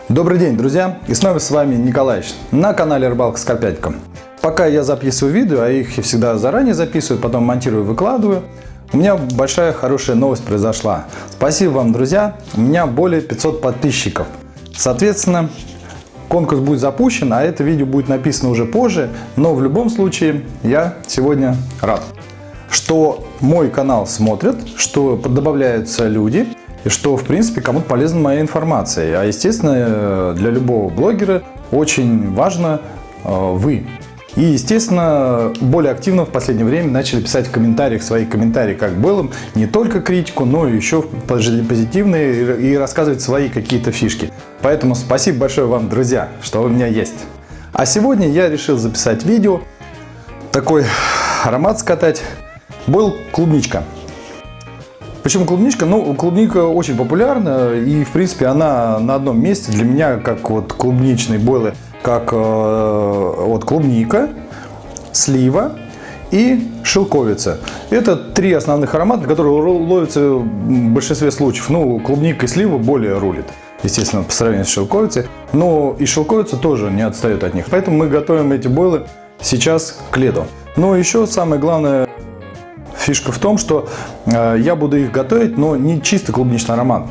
Добрый день, друзья! И снова с вами Николаевич на канале Рыбалка с Карпятиком. Пока я записываю видео, а их всегда заранее записываю, потом монтирую, выкладываю, у меня большая хорошая новость произошла. Спасибо вам, друзья! У меня более 500 подписчиков. Соответственно, конкурс будет запущен, а это видео будет написано уже позже. Но в любом случае, я сегодня рад, что мой канал смотрят, что добавляются люди, и что, в принципе, кому-то полезна моя информация. А, естественно, для любого блогера очень важно вы. И, естественно, более активно в последнее время начали писать в комментариях свои комментарии, как было, не только критику, но и еще позитивные, и рассказывать свои какие-то фишки. Поэтому спасибо большое вам, друзья, что у меня есть. А сегодня я решил записать видео, такой аромат скатать. Был клубничка. Почему клубничка? Ну, клубника очень популярна, и, в принципе, она на одном месте для меня, как вот клубничные бойлы, как вот клубника, слива и шелковица. Это три основных аромата, которые ловятся в большинстве случаев. Ну, клубника и слива более рулит, естественно, по сравнению с шелковицей. Но и шелковица тоже не отстает от них. Поэтому мы готовим эти бойлы сейчас к лету. Но еще самое главное, фишка в том, что я буду их готовить, но не чисто клубничный аромат.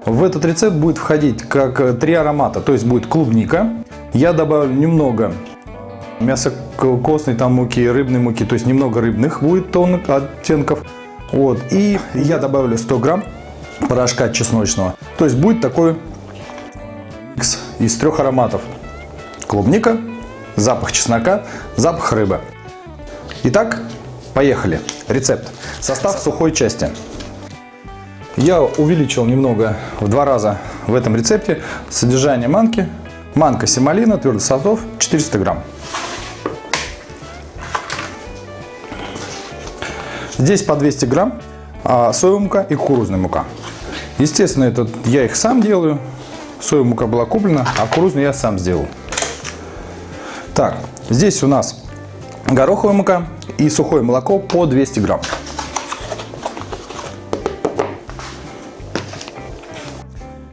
В этот рецепт будет входить как три аромата, то есть будет клубника. Я добавлю немного мясо-костной там муки, рыбной муки, то есть немного рыбных будет тонных оттенков. Вот. И я добавлю 100 грамм порошка чесночного. То есть будет такой микс из трех ароматов. Клубника, запах чеснока, запах рыбы. Итак, поехали. Рецепт. Состав сухой части. Я увеличил немного в 2 раза в этом рецепте содержание манки. Манка семолина, твердых сортов, 400 грамм. Здесь по 200 грамм соевая мука и кукурузная мука. Естественно, это я их сам делаю. Соевая мука была куплена, а кукурузную я сам сделал. Так, здесь у нас гороховая мука и сухое молоко по 200 грамм.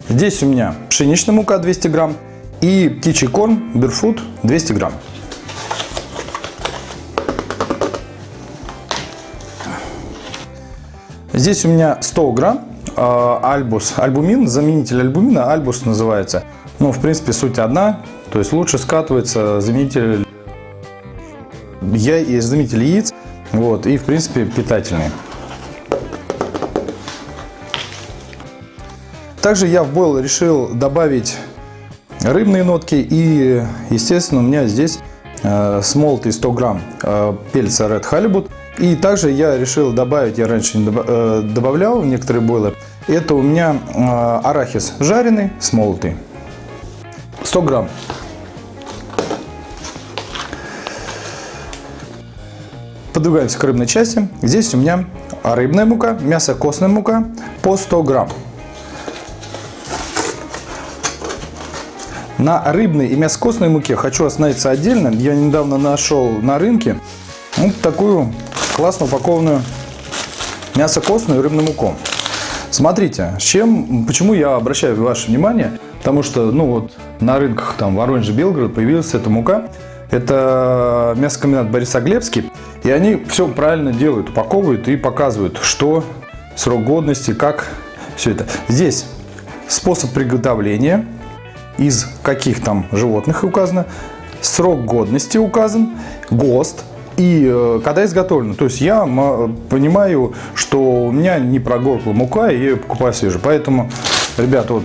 Здесь у меня пшеничная мука 200 грамм и птичий корм Берфуд 200 грамм. Здесь у меня 100 грамм альбус, альбумин, заменитель альбумина, альбус называется. Ну, в принципе, суть одна, то есть лучше скатывается заменитель яиц, вот, и, в принципе, питательный. Также я в бойл решил добавить рыбные нотки и, естественно, у меня здесь смолотый 100 грамм пельца Red Halibut. И также я решил добавить, я раньше не добавлял в некоторые бойлы, это у меня арахис жареный, смолотый, 100 грамм. Подвигаемся к рыбной части. Здесь у меня рыбная мука, мясо-костная мука по 100 грамм. На рыбной и мясо-костной муке хочу остановиться отдельно. Я недавно нашел на рынке вот такую классно упакованную мясо-костную и рыбную муку. Смотрите, почему я обращаю ваше внимание, потому что, ну вот, на рынках там Воронеж, Белгород появилась эта мука. Это мясокомбинат Борисоглебский. И они все правильно делают, упаковывают и показывают, что срок годности, как все это. Здесь способ приготовления, из каких там животных указано, срок годности указан, ГОСТ и когда изготовлено. То есть я понимаю, что у меня не прогоркла мука, и я ее покупаю свежую. Поэтому, ребята, вот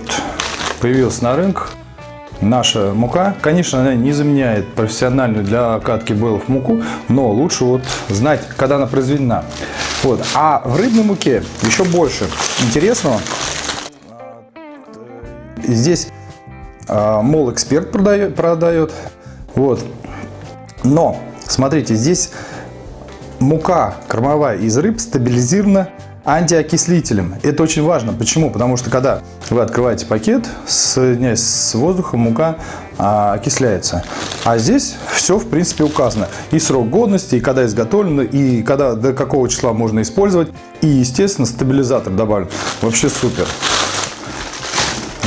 появилась на рынках наша мука. Конечно, она не заменяет профессиональную для катки бойлов муку, но лучше вот знать, когда она произведена. Вот. А в рыбной муке еще больше интересного. Здесь Мол Эксперт продает. Вот. Но, смотрите, здесь мука кормовая из рыб стабилизирована антиокислителем. Это очень важно. Почему? Потому что когда вы открываете пакет, соединяясь с воздухом, мука окисляется. А здесь все, в принципе, указано. И срок годности, и когда изготовлено, и когда, до какого числа можно использовать. И, естественно, стабилизатор добавлен. Вообще супер.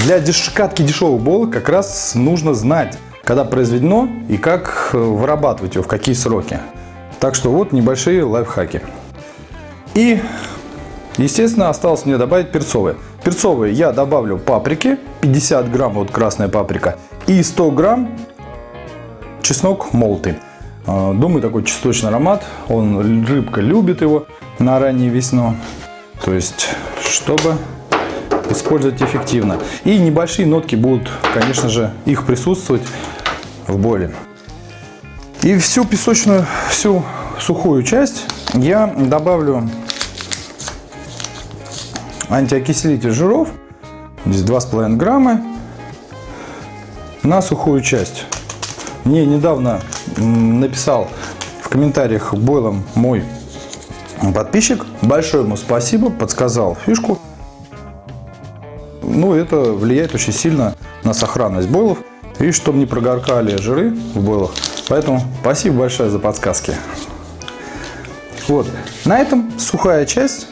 Для катки дешевых булок как раз нужно знать, когда произведено и как вырабатывать его, в какие сроки. Так что вот небольшие лайфхаки. И, естественно, осталось мне добавить перцовые. Перцовые я добавлю паприки, 50 грамм вот красная паприка, и 100 грамм чеснок молотый. Думаю, такой чесночный аромат, рыбка любит его на раннюю весну. То есть, чтобы использовать эффективно. И небольшие нотки будут, конечно же, их присутствовать в бойле. И всю песочную, всю сухую часть я добавлю антиокислитель жиров, здесь 2,5 грамма, на сухую часть. Мне недавно написал в комментариях бойлом мой подписчик. Большое ему спасибо, подсказал фишку. Ну, это влияет очень сильно на сохранность бойлов и чтобы не прогоркали жиры в бойлах. Поэтому спасибо большое за подсказки. Вот. На этом сухая часть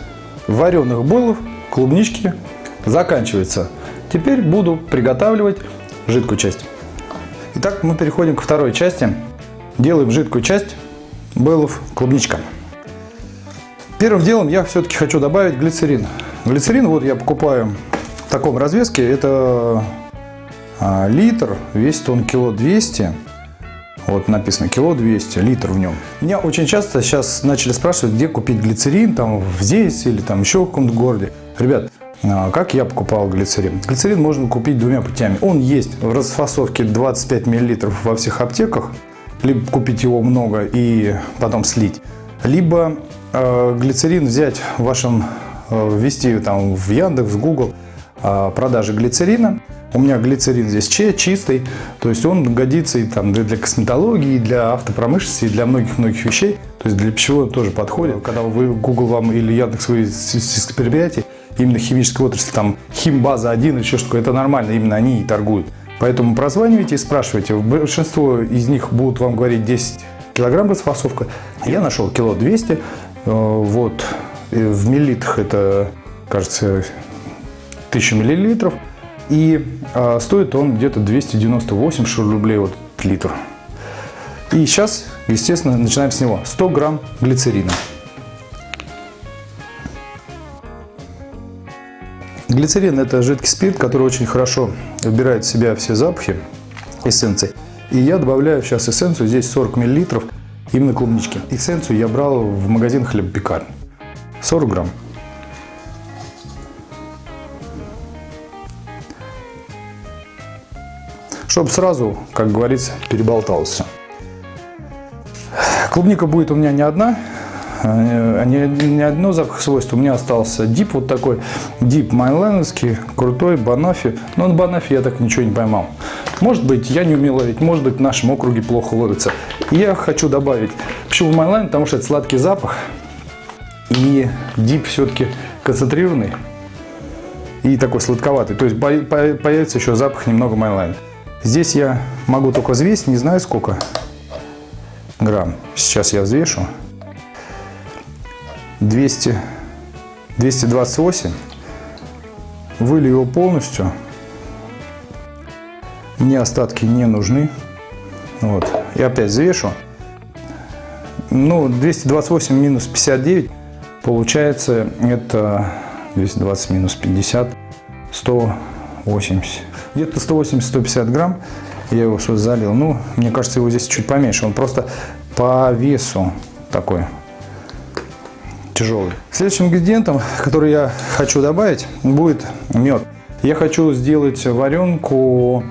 вареных бойлов клубнички заканчивается. Теперь буду приготавливать жидкую часть. Итак, мы переходим ко второй части. Делаем жидкую часть бойлов клубничка. Первым делом я все-таки хочу добавить глицерин. Глицерин вот я покупаю в таком развеске. Это литр, весит он кило 200. Вот написано кило 200, литр в нем. Меня очень часто сейчас начали спрашивать, где купить глицерин, там здесь или там еще в каком-то городе. Ребят, как я покупал глицерин? Глицерин можно купить двумя путями. Он есть в расфасовке 25 мл во всех аптеках. Либо купить его много и потом слить. Либо глицерин взять в вашем, ввести там в Яндекс, в Google продажи глицерина. У меня глицерин здесь чистый, то есть он годится и там для косметологии, и для автопромышленности, и для многих-многих вещей. То есть для пищевого тоже подходит. Когда вы Google вам или Яндекс вы из предприятий, именно химической отрасли, там Химбаза 1 или еще что-то, это нормально, именно они и торгуют. Поэтому прозванивайте и спрашивайте. Большинство из них будут вам говорить 10 килограмм расфасовка. Я нашел кило 200. Вот. В миллилитрах это, кажется, 1000 миллилитров. И стоит он где-то 298 рублей вот литр. И сейчас, естественно, начинаем с него. 100 грамм глицерина. Глицерин – это жидкий спирт, который очень хорошо вбирает в себя все запахи эссенции. И я добавляю сейчас эссенцию, здесь 40 мл, именно клубнички. Эссенцию я брал в магазин хлебопекарни. 40 грамм. Чтобы сразу, как говорится, переболтался. Клубника будет у меня не одна. Не одно запах свойство. У меня остался дип вот такой. Дип майленовский, крутой, Банафи. Но на Банафи я так ничего не поймал. Может быть, я не умел ловить. Может быть, в нашем округе плохо ловится. И я хочу добавить. Почему Майлен? Потому что это сладкий запах. И дип все-таки концентрированный. И такой сладковатый. То есть появится еще запах немного Майлен. Здесь я могу только взвесить. Не знаю сколько грамм. Сейчас я взвешу. 228. Вылью его полностью. Мне остатки не нужны. Вот. И опять взвешу. Ну, 228 минус 59. Получается, это 220 минус 50. 180. Где-то 180-150 грамм. Я его все залил. Ну, мне кажется, его здесь чуть поменьше. Он просто по весу такой тяжелый. Следующим ингредиентом, который я хочу добавить, будет мед. Я хочу сделать варенку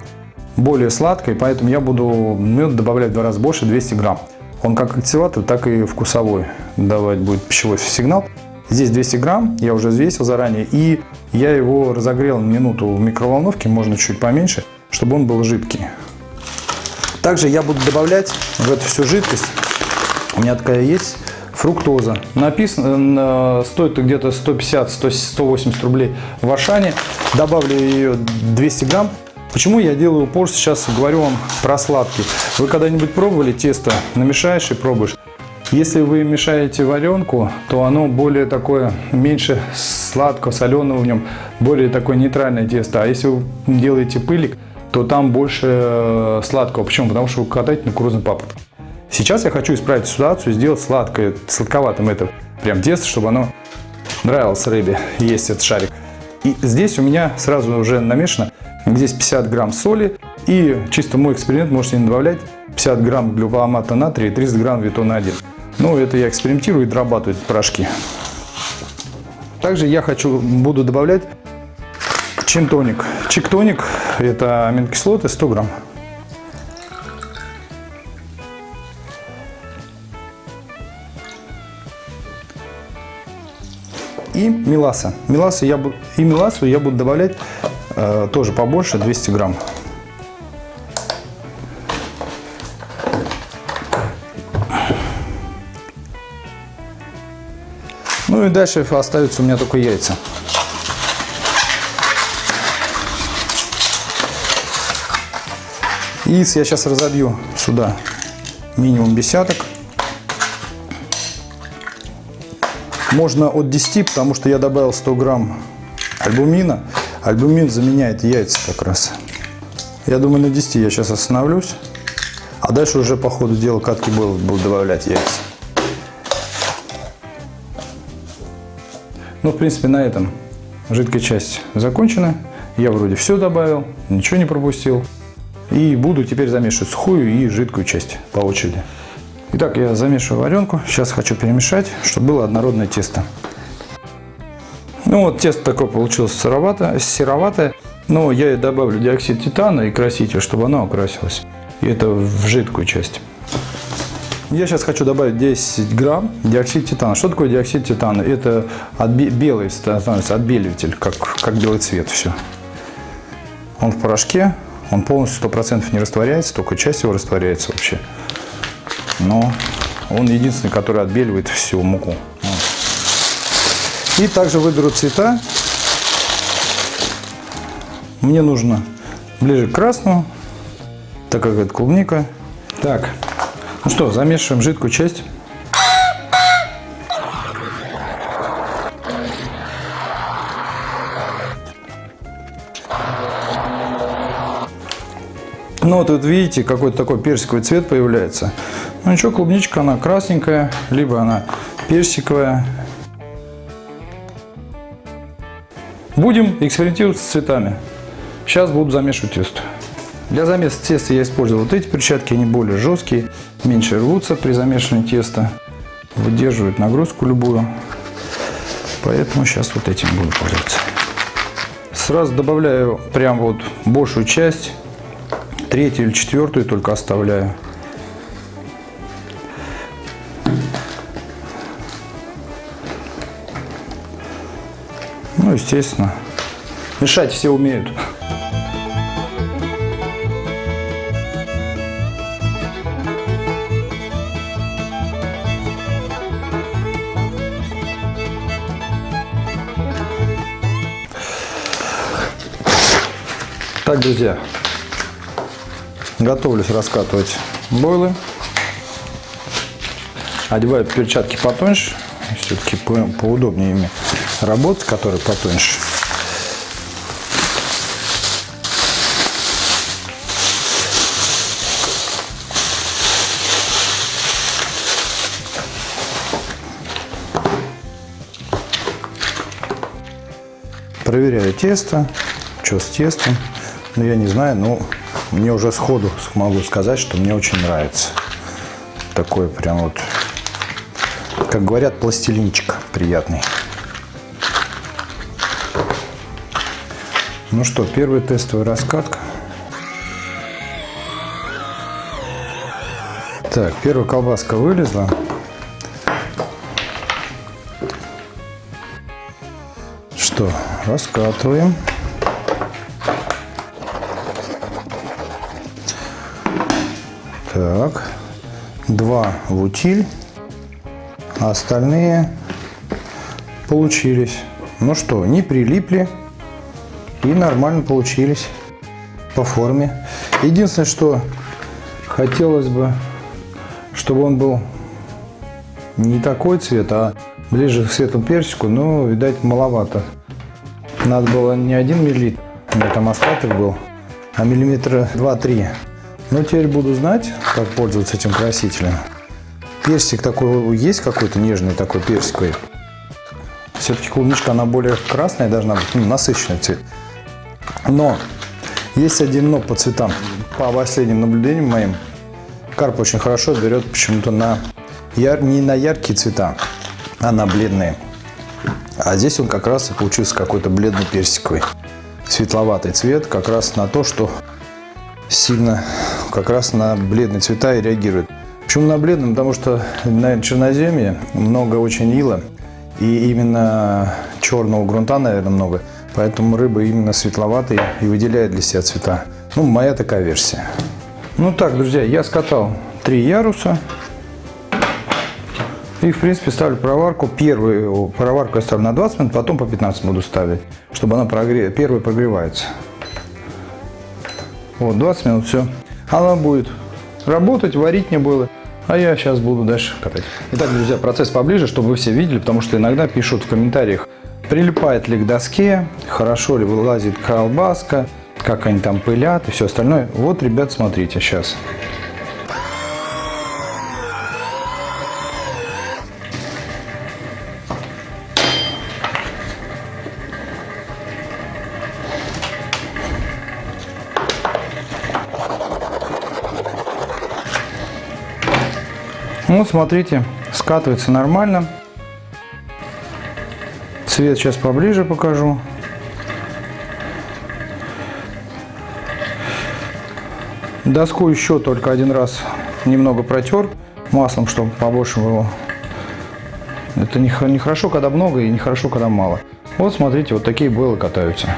более сладкой, поэтому я буду мед добавлять в 2 раза больше, 200 грамм. Он как активатор, так и вкусовой давать будет пищевой сигнал. Здесь 200 грамм, я уже взвесил заранее, и я его разогрел минуту в микроволновке, можно чуть поменьше, чтобы он был жидкий. Также я буду добавлять в эту всю жидкость, у меня такая есть, фруктоза. Написано, стоит где-то 150-180 рублей в Ашане. Добавлю ее 200 грамм. Почему я делаю упор, сейчас говорю вам про сладкий. Вы когда-нибудь пробовали тесто, намешаешь и пробуешь. Если вы мешаете варенку, то оно более такое, меньше сладкого, соленого в нем, более такое нейтральное тесто. А если вы делаете пылик, то там больше сладкого. Почему? Потому что вы катаете на кукурузный папоротник. Сейчас я хочу исправить ситуацию, сделать сладкое, сладковатым это прям тесто, чтобы оно нравилось рыбе есть этот шарик. И здесь у меня сразу уже намешано, здесь 50 грамм соли. И чисто мой эксперимент, можете не добавлять, 50 грамм глюкомата натрия и 30 грамм витона 1. Ну, это я экспериментирую и дорабатываю эти порошки. Также я буду добавлять чик-тоник. Чик-тоник – это аминокислоты 100 грамм. И меласса. Мелассу я буду добавлять тоже побольше, 200 грамм. Ну и дальше остаются у меня только яйца. Яиц я сейчас разобью сюда минимум десяток. Можно от 10, потому что я добавил 100 грамм альбумина. Альбумин заменяет яйца как раз. Я думаю, на 10 я сейчас остановлюсь. А дальше уже по ходу дела катки буду добавлять яйца. Ну, в принципе, на этом жидкая часть закончена. Я вроде все добавил, ничего не пропустил. И буду теперь замешивать сухую и жидкую часть по очереди. Итак, я замешиваю варенку. Сейчас хочу перемешать, чтобы было однородное тесто. Ну вот, тесто такое получилось сероватое. Но я и добавлю диоксид титана и краситель, чтобы оно окрасилось. И это в жидкую часть. Я сейчас хочу добавить 10 грамм диоксид титана. Что такое диоксид титана? Это белый становится, отбеливатель, как белый цвет. Все. Он в порошке, он полностью 100% не растворяется, только часть его растворяется вообще. Но он единственный, который отбеливает всю муку. И также выберу цвета. Мне нужно ближе к красному, так как это клубника. Так. Ну что, замешиваем жидкую часть. Ну вот видите, какой-то такой персиковый цвет появляется. Ну ничего, клубничка, она красненькая, либо она персиковая. Будем экспериментировать с цветами. Сейчас буду замешивать тесто. Для замеса теста я использовал вот эти перчатки, они более жесткие, меньше рвутся при замешивании теста, выдерживают нагрузку любую. Поэтому сейчас вот этим буду пользоваться. Сразу добавляю прям вот большую часть, третью или четвертую только оставляю. Ну, естественно, мешать все умеют. Так, друзья, готовлюсь раскатывать бойлы. Одеваю перчатки потоньше, все-таки поудобнее ими работать, которые потоньше. Проверяю тесто, что с тестом. Ну, я не знаю, но мне уже сходу могу сказать, что мне очень нравится. Такой прям вот, как говорят, пластилинчик приятный. Ну что, первая тестовая раскатка. Так, первая колбаска вылезла. Что, раскатываем. Так, 2 в утиль, а остальные получились. Ну что, не прилипли и нормально получились по форме. Единственное, что хотелось бы, чтобы он был не такой цвет, а ближе к светлому персику, но, видать, маловато. Надо было не 1 миллилитр, у меня там остаток был, а миллиметра 2-3. Ну, теперь буду знать, как пользоваться этим красителем. Персик такой есть какой-то нежный, такой персиковый. Все-таки клубничка, она более красная должна быть, ну, насыщенный цвет. Но есть один но по цветам. По последним наблюдениям моим, карп очень хорошо берет почему-то не на яркие цвета, а на бледные. А здесь он как раз и получился какой-то бледно-персиковый. Светловатый цвет, как раз на то, что сильно как раз на бледные цвета и реагирует. Почему на бледном? Потому что на черноземье много очень ила. И именно черного грунта, наверное, много. Поэтому рыба именно светловатая и выделяет для себя цвета. Ну, моя такая версия. Ну так, друзья, я скатал 3 яруса. И, в принципе, ставлю пароварку. Первую пароварку я ставлю на 20 минут, потом по 15 буду ставить, чтобы она первая прогревается. Вот, 20 минут, все. Она будет работать, варить не было. А я сейчас буду дальше катать. Итак, друзья, процесс поближе, чтобы вы все видели, потому что иногда пишут в комментариях, прилипает ли к доске, хорошо ли вылазит колбаска, как они там пылят и все остальное. Вот, ребят, смотрите, сейчас. Вот, смотрите, скатывается нормально. Цвет сейчас поближе покажу. Доску еще только один раз немного протер маслом, чтобы побольше было. Это не хорошо, когда много, и не хорошо, когда мало. Вот, смотрите, вот такие бойлы катаются.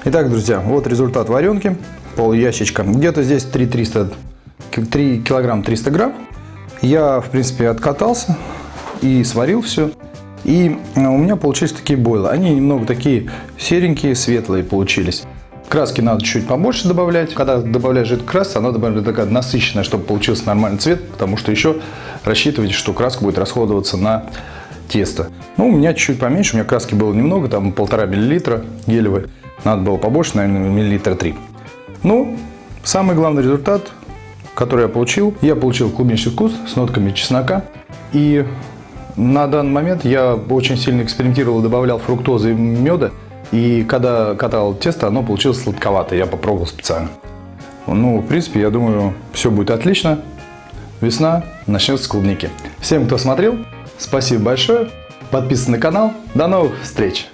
Итак, друзья, вот результат варенки. Пол ящичка. Где-то здесь 3 килограмм 300 грамм. Я, в принципе, откатался и сварил все. И у меня получились такие бойлы. Они немного такие серенькие, светлые получились. Краски надо чуть побольше добавлять. Когда добавляешь жидкую краску, она добавляет такая насыщенная, чтобы получился нормальный цвет. Потому что еще рассчитывайте, что краска будет расходоваться на тесто. Ну, у меня чуть-чуть поменьше. У меня краски было немного, там 1,5 миллилитра гелевой. Надо было побольше, наверное, миллилитра 3. Ну, самый главный результат, который я получил клубничный вкус с нотками чеснока. И на данный момент я очень сильно экспериментировал, добавлял фруктозы и меда. И когда катал тесто, оно получилось сладковато. Я попробовал специально. Ну, в принципе, я думаю, все будет отлично. Весна начнется с клубники. Всем, кто смотрел, спасибо большое. Подписывайтесь на канал. До новых встреч!